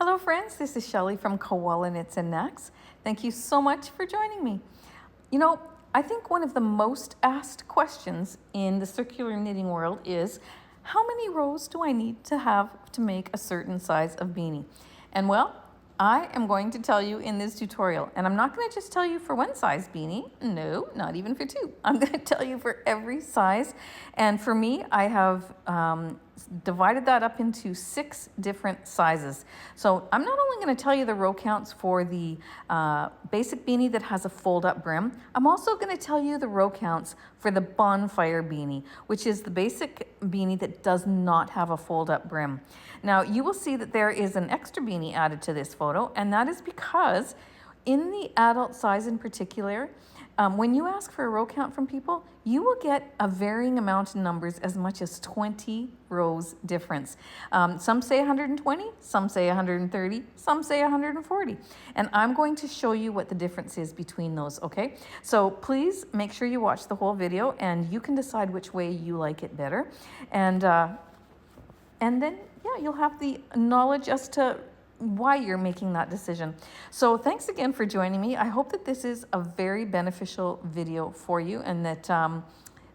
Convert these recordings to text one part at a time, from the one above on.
Hello friends, this is Shelley from Koala Knits and Knacks. Thank you so much for joining me. You know, I think one of the most asked questions in the circular knitting world is, how many rows do I need to have to make a certain size of beanie? And well, I am going to tell you in this tutorial, and I'm not going to just tell you for one size beanie. No, not even for two. I'm going to tell you for every size. And for me, I have divided that up into 6 different sizes. So I'm not only going to tell you the row counts for the basic beanie that has a fold-up brim, I'm also going to tell you the row counts for the bonfire beanie, which is the basic beanie that does not have a fold-up brim. Now, you will see that there is an extra beanie added to this photo, and that is because in the adult size in particular, when you ask for a row count from people, you will get a varying amount of numbers, as much as 20 rows difference. Some say 120, some say 130, some say 140. And I'm going to show you what the difference is between those, okay? So please make sure you watch the whole video and you can decide which way you like it better. And then, yeah, you'll have the knowledge as to why you're making that decision. So thanks again for joining me. I hope that this is a very beneficial video for you, and that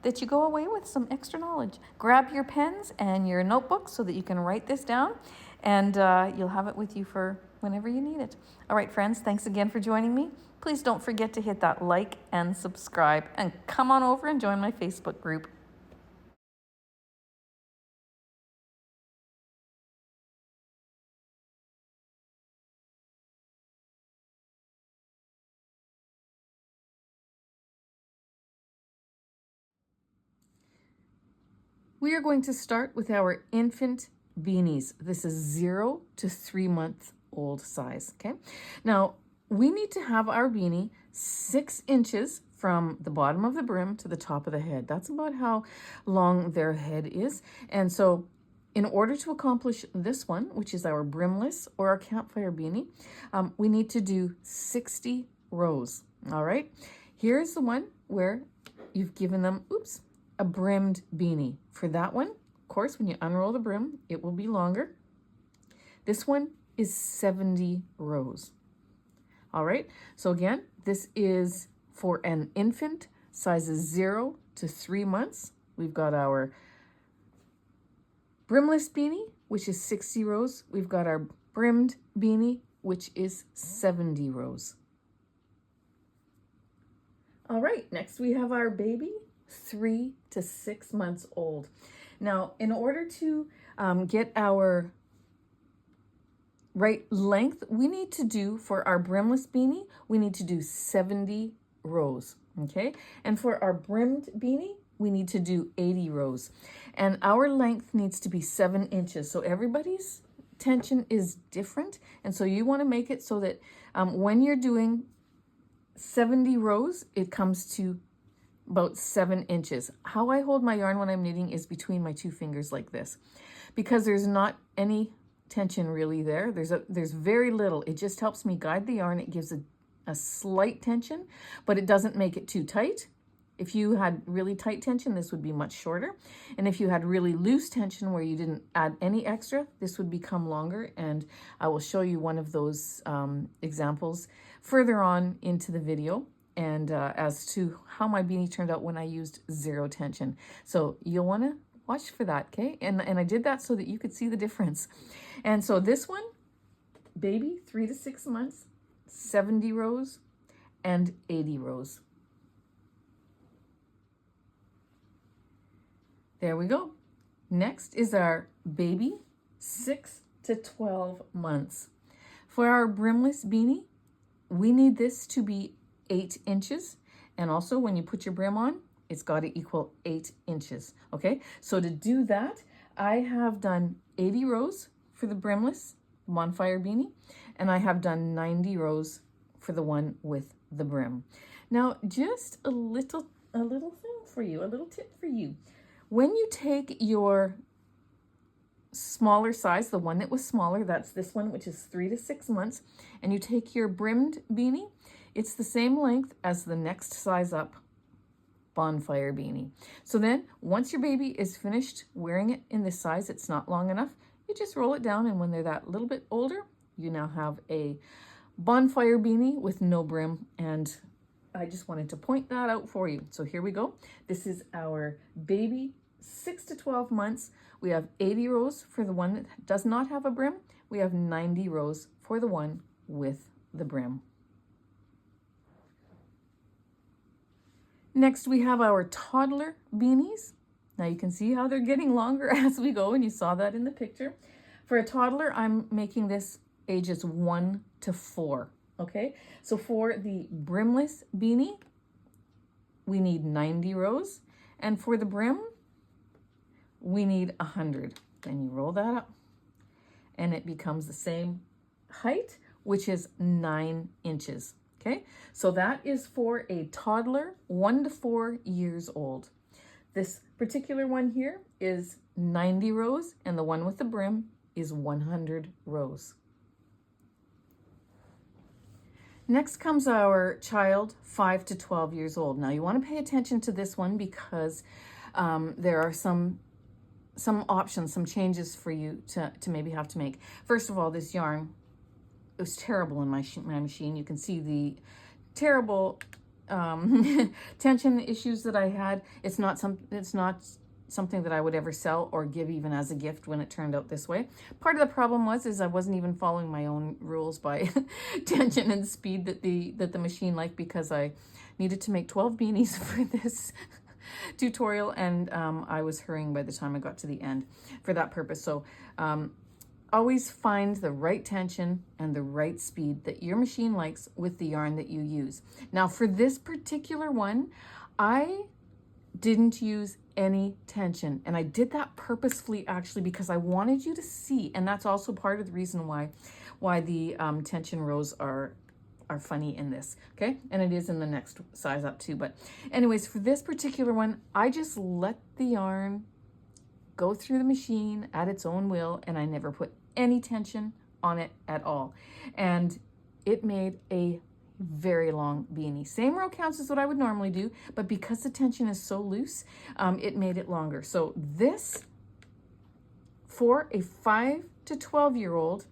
that you go away with some extra knowledge. Grab your pens and your notebooks so that you can write this down, and you'll have it with you for whenever you need it. All right, friends, thanks again for joining me. Please don't forget to hit that like and subscribe, and come on over and join my Facebook group. We are going to start with our infant beanies. This is 0 to 3 month old size, okay? Now, we need to have our beanie 6 inches from the bottom of the brim to the top of the head. That's about how long their head is. And so in order to accomplish this one, which is our brimless or our campfire beanie, we need to do 60 rows, all right? Here's the one where you've given them, a brimmed beanie. For that one, of course, when you unroll the brim, it will be longer. This one is 70 rows. All right, so again, this is for an infant, sizes 0 to 3 months. We've got our brimless beanie, which is 60 rows. We've got our brimmed beanie, which is 70 rows. All right, next we have our baby, 3 to 6 months old. Now, in order to get our right length, we need to do, for our brimless beanie, we need to do 70 rows, okay? And for our brimmed beanie, we need to do 80 rows. And our length needs to be 7 inches. So everybody's tension is different. And so you want to make it so that when you're doing 70 rows, it comes to about 7 inches. How I hold my yarn when I'm knitting is between my 2 fingers like this, because there's not any tension really there. There's very little. It just helps me guide the yarn. It gives a slight tension, but it doesn't make it too tight. If you had really tight tension, this would be much shorter. And if you had really loose tension where you didn't add any extra, this would become longer. And I will show you one of those examples further on into the video, and as to how my beanie turned out when I used 0 tension. So you'll want to watch for that, okay? And I did that so that you could see the difference. And so this one, baby, 3 to 6 months, 70 rows and 80 rows. There we go. Next is our baby, 6 to 12 months. For our brimless beanie, we need this to be 8 inches. And also when you put your brim on, it's got to equal 8 inches. Okay, so to do that, I have done 80 rows for the brimless bonfire beanie, and I have done 90 rows for the one with the brim. Now, just a little thing for you, a little tip for you. When you take your smaller size, the one that was smaller, that's this one, which is 3 to 6 months, and you take your brimmed beanie, it's the same length as the next size up bonfire beanie. So then once your baby is finished wearing it in this size, it's not long enough, you just roll it down, and when they're that little bit older, you now have a bonfire beanie with no brim, and I just wanted to point that out for you. So here we go. This is our baby 6 to 12 months. We have 80 rows for the one that does not have a brim. We have 90 rows for the one with the brim. Next, we have our toddler beanies. Now you can see how they're getting longer as we go, and you saw that in the picture. For a toddler, I'm making this ages 1 to 4, okay? So for the brimless beanie, we need 90 rows, and for the brim, we need 100. Then you roll that up, and it becomes the same height, which is 9 inches. Okay, so that is for a toddler 1 to 4 years old. This particular one here is 90 rows, and the one with the brim is 100 rows. Next comes our child 5 to 12 years old. Now you want to pay attention to this one because there are some options, some changes for you to maybe have to make. First of all, this yarn, it was terrible in my machine. You can see the terrible tension issues that I had. It's not something that I would ever sell or give even as a gift when it turned out this way. Part of the problem is I wasn't even following my own rules by tension and speed that the machine liked, because I needed to make 12 beanies for this tutorial, and I was hurrying by the time I got to the end for that purpose. So always find the right tension and the right speed that your machine likes with the yarn that you use. Now for this particular one, I didn't use any tension, and I did that purposefully actually because I wanted you to see, and that's also part of the reason why the tension rows are funny in this, okay? And it is in the next size up too. But anyways, for this particular one, I just let the yarn go through the machine at its own will, and I never put any tension on it at all. And it made a very long beanie. Same row counts as what I would normally do, but because the tension is so loose, it made it longer. So this, for a 5 to 12-year-old,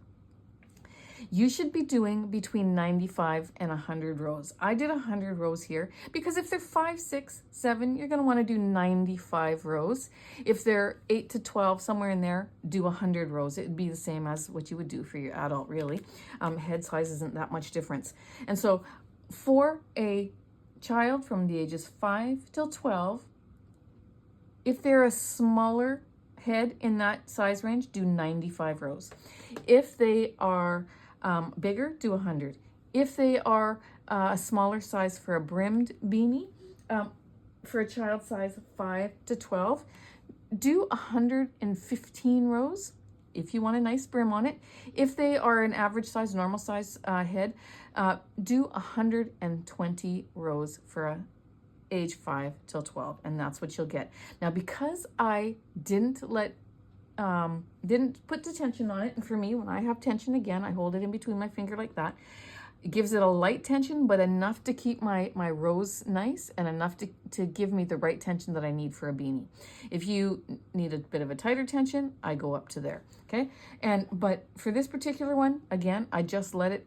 you should be doing between 95 and 100 rows. I did 100 rows here because if they're 5, 6, 7, you're going to want to do 95 rows. If they're 8 to 12, somewhere in there, do 100 rows. It'd be the same as what you would do for your adult, really. Head size isn't that much difference. And so for a child from the ages 5 till 12, if they're a smaller head in that size range, do 95 rows. If they are bigger, do 100. If they are a smaller size for a brimmed beanie, for a child size 5 to 12, do 115 rows if you want a nice brim on it. If they are an average size, normal size head, do 120 rows for a age 5 till 12, and that's what you'll get. Now, because I didn't put the tension on it, and for me, when I have tension, again, I hold it in between my finger like that. It gives it a light tension, but enough to keep my rows nice and enough to give me the right tension that I need for a beanie. If you need a bit of a tighter tension, I go up to there, okay? But for this particular one, again, I just let it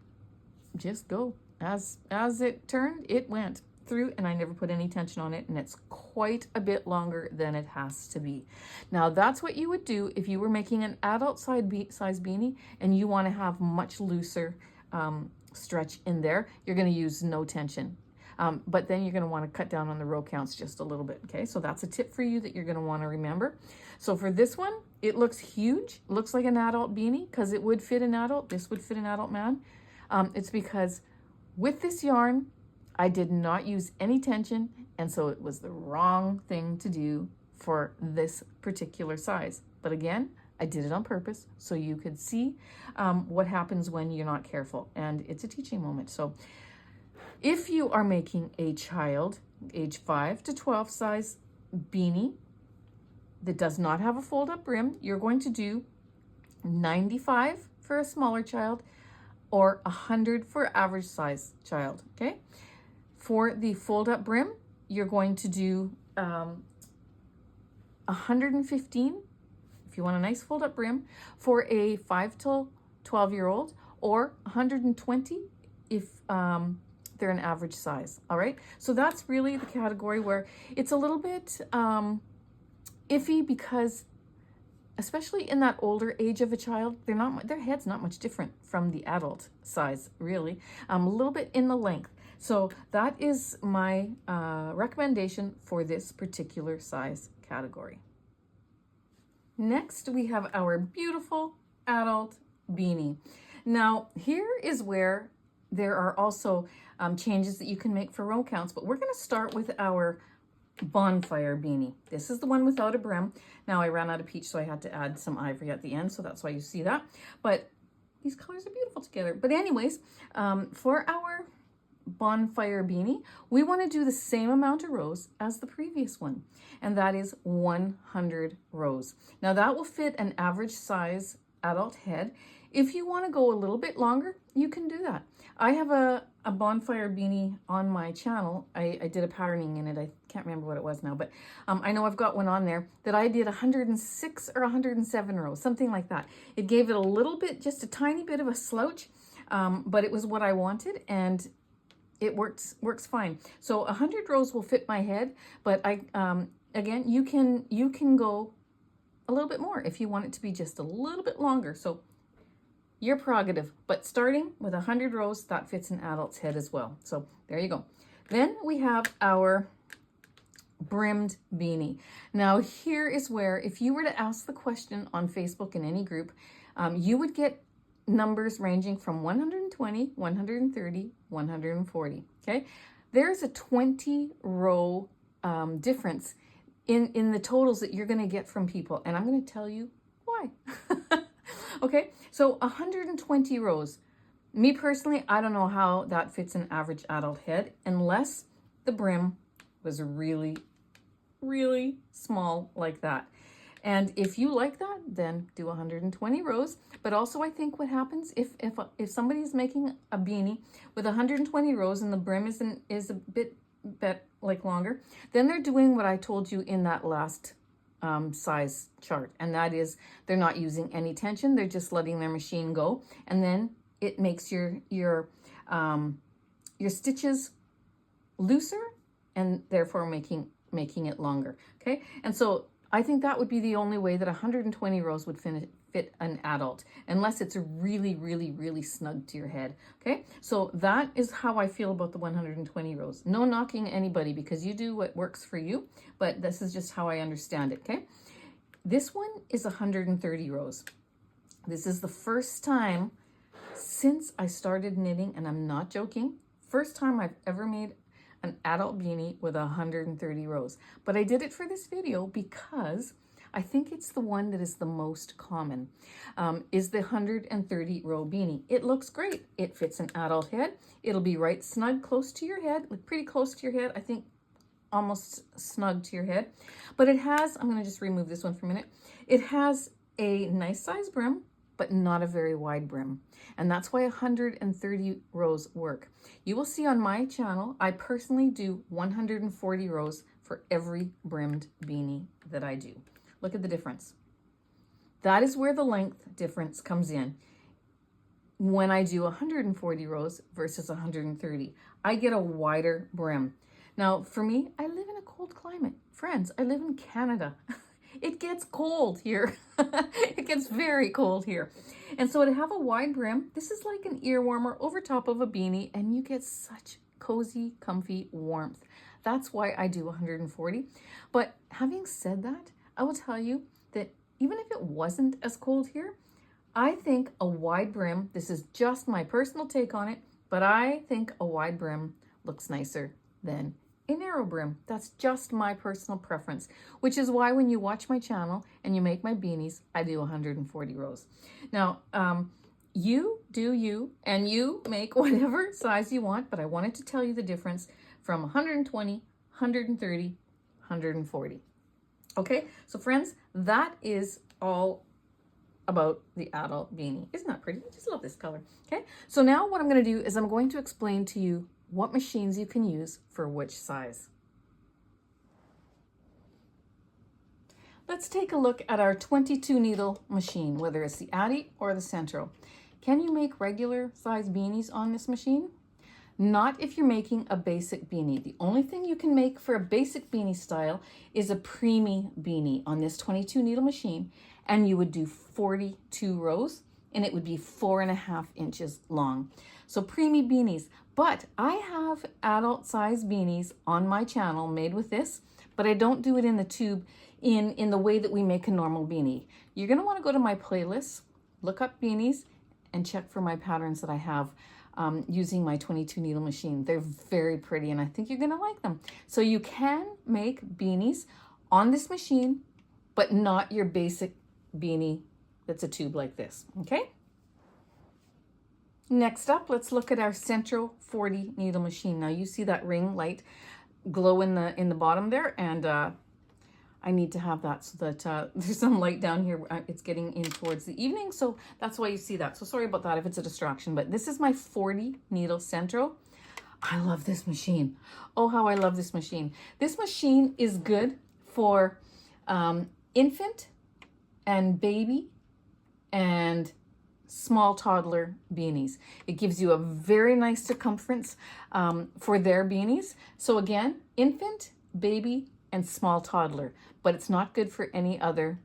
just go. As it turned, it went through, and I never put any tension on it, and it's quite a bit longer than it has to be. Now that's what you would do if you were making an adult size beanie and you want to have much looser stretch in there. You're going to use no tension, but then you're going to want to cut down on the row counts just a little bit. Okay, so that's a tip for you that you're going to want to remember. So for this one, it looks huge. It looks like an adult beanie because it would fit an adult. This would fit an adult man. It's because with this yarn, I did not use any tension, and so it was the wrong thing to do for this particular size. But again, I did it on purpose so you could see what happens when you're not careful, and it's a teaching moment. So if you are making a child age 5 to 12 size beanie that does not have a fold-up brim, you're going to do 95 for a smaller child or 100 for average size child, okay? For the fold-up brim, you're going to do 115 if you want a nice fold-up brim for a 5 to 12-year-old, or 120 if they're an average size. All right, so that's really the category where it's a little bit iffy, because especially in that older age of a child, their head's not much different from the adult size, really. A little bit in the length. So that is my recommendation for this particular size category. Next, we have our beautiful adult beanie. Now, here is where there are also changes that you can make for row counts, but we're going to start with our bonfire beanie. This is the one without a brim. Now, I ran out of peach, so I had to add some ivory at the end, so that's why you see that. But these colors are beautiful together. But anyways, for our bonfire beanie, we want to do the same amount of rows as the previous one, and that is 100 rows. Now, that will fit an average size adult head. If you want to go a little bit longer, you can do that. I have a bonfire beanie on my channel. I did a patterning in it. I can't remember what it was now, but I know I've got one on there that I did 106 or 107 rows, something like that. It gave it a little bit, just a tiny bit of a slouch, but it was what I wanted, and it works fine. So 100 rows will fit my head, but again, you can go a little bit more if you want it to be just a little bit longer. So your prerogative, but starting with 100 rows, that fits an adult's head as well. So there you go. Then we have our brimmed beanie. Now, here is where, if you were to ask the question on Facebook in any group, you would get numbers ranging from 120, 130, 140, okay? There's a 20 row difference in the totals that you're gonna get from people, and I'm gonna tell you why. Okay, so 120 rows. Me personally, I don't know how that fits an average adult head unless the brim was really, really small like that. And if you like that, then do 120 rows. But also, I think what happens if somebody's making a beanie with 120 rows and the brim is a bit like longer, then they're doing what I told you in that last size chart, and that is they're not using any tension. They're just letting their machine go, and then it makes your stitches looser, and therefore making it longer. Okay, and so I think that would be the only way that 120 rows would fit an adult, unless it's really, really, really snug to your head. Okay, so that is how I feel about the 120 rows. No knocking anybody, because you do what works for you, but this is just how I understand it. Okay, this one is 130 rows. This is the first time since I started knitting, and I'm not joking, first time I've ever made an adult beanie with 130 rows. But I did it for this video because I think it's the one that is the most common, is the 130 row beanie. It looks great. It fits an adult head. It'll be right snug close to your head, like pretty close to your head. I think almost snug to your head. But it has, I'm gonna just remove this one for a minute. It has a nice size brim, but not a very wide brim. And that's why 130 rows work. You will see on my channel, I personally do 140 rows for every brimmed beanie that I do. Look at the difference. That is where the length difference comes in. When I do 140 rows versus 130, I get a wider brim. Now, for me, I live in a cold climate. Friends, I live in Canada. It gets cold here. It gets very cold here. And so to have a wide brim, this is like an ear warmer over top of a beanie, and you get such cozy, comfy warmth. That's why I do 140. But having said that, I will tell you that even if it wasn't as cold here, I think a wide brim, this is just my personal take on it, but I think a wide brim looks nicer than a narrow brim. That's just my personal preference, which is why when you watch my channel and you make my beanies, I do 140 rows. Now, you do you, and you make whatever size you want, but I wanted to tell you the difference from 120, 130, 140. Okay, so friends, that is all about the adult beanie. Isn't that pretty? I just love this color. Okay, so now what I'm going to do is I'm going to explain to you what machines you can use for which size. Let's take a look at our 22 needle machine, whether it's the ADDI or the SENTRO. Can you make regular size beanies on this machine? Not if you're making a basic beanie. The only thing you can make for a basic beanie style is a preemie beanie on this 22 needle machine, and you would do 42 rows, and it would be 4.5 inches long. So preemie beanies. But I have adult size beanies on my channel made with this, but I don't do it in the tube in the way that we make a normal beanie. You're gonna wanna go to my playlist, look up beanies, and check for my patterns that I have using my 22 needle machine. They're very pretty, and I think you're gonna like them. So you can make beanies on this machine, but not your basic beanie that's a tube like this, okay? Next up, let's look at our SENTRO 40 needle machine. Now you see that ring light glow in the bottom there, and I need to have that so that there's some light down here. It's getting in towards the evening, so that's why you see that. So sorry about that if it's a distraction, but this is my 40 needle SENTRO. I love this machine. Oh, how I love this machine. This machine is good for infant and baby and small toddler beanies. It gives you a very nice circumference for their beanies. So again, infant, baby, and small toddler, but it's not good for any other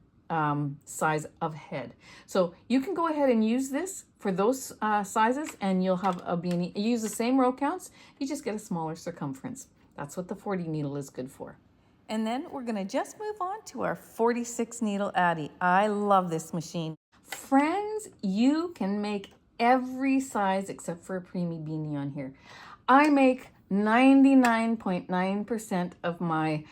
size of head. So you can go ahead and use this for those sizes, and you'll have a beanie. You use the same row counts, you just get a smaller circumference. That's what the 40 needle is good for. And then we're gonna just move on to our 46 needle ADDI. I love this machine. Friends, you can make every size except for a preemie beanie on here. I make 99.9% of my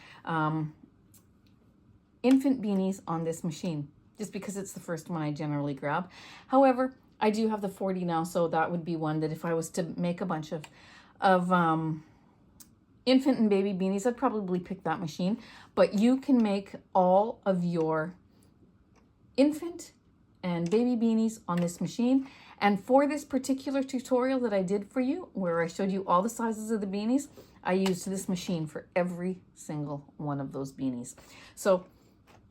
infant beanies on this machine, just because it's the first one I generally grab. However, I do have the 40 now, so that would be one that if I was to make a bunch of infant and baby beanies, I'd probably pick that machine. But you can make all of your infant and baby beanies on this machine. And for this particular tutorial that I did for you, where I showed you all the sizes of the beanies, I used this machine for every single one of those beanies. So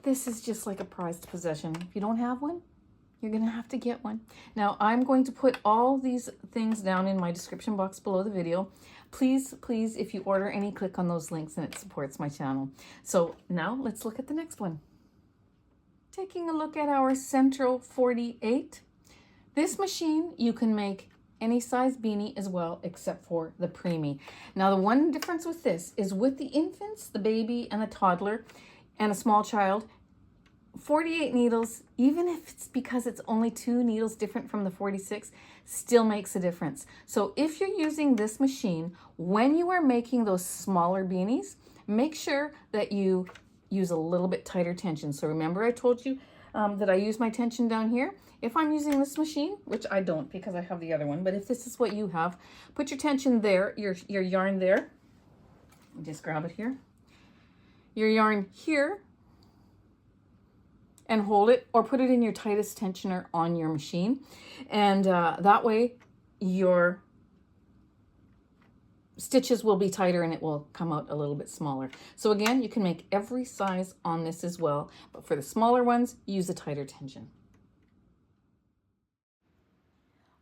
this is just like a prized possession. If you don't have one, you're gonna have to get one. Now I'm going to put all these things down in my description box below the video. Please, please, if you order any, click on those links and it supports my channel. So now let's look at the next one. Taking a look at our SENTRO 48. This machine, you can make any size beanie as well, except for the preemie. Now, the one difference with this is with the infants, the baby and the toddler and a small child, 48 needles, even if it's because it's only 2 needles different from the 46, still makes a difference. So if you're using this machine, when you are making those smaller beanies, make sure that you use a little bit tighter tension. So remember I told you that I use my tension down here. If I'm using this machine, which I don't because I have the other one, but if this is what you have, put your tension there, your yarn there. Just grab it here. Your yarn here and hold it, or put it in your tightest tensioner on your machine. And that way your stitches will be tighter and it will come out a little bit smaller. So again, you can make every size on this as well, but for the smaller ones, use a tighter tension.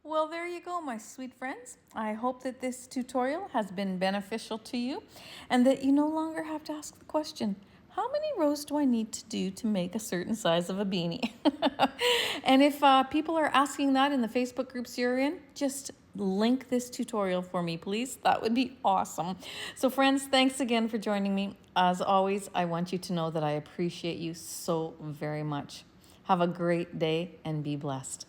Well, there you go, my sweet friends. I hope that this tutorial has been beneficial to you and that you no longer have to ask the question, how many rows do I need to do to make a certain size of a beanie? And if people are asking that in the Facebook groups you're in, just link this tutorial for me, please. That would be awesome. So friends, thanks again for joining me. As always, I want you to know that I appreciate you so very much. Have a great day and be blessed.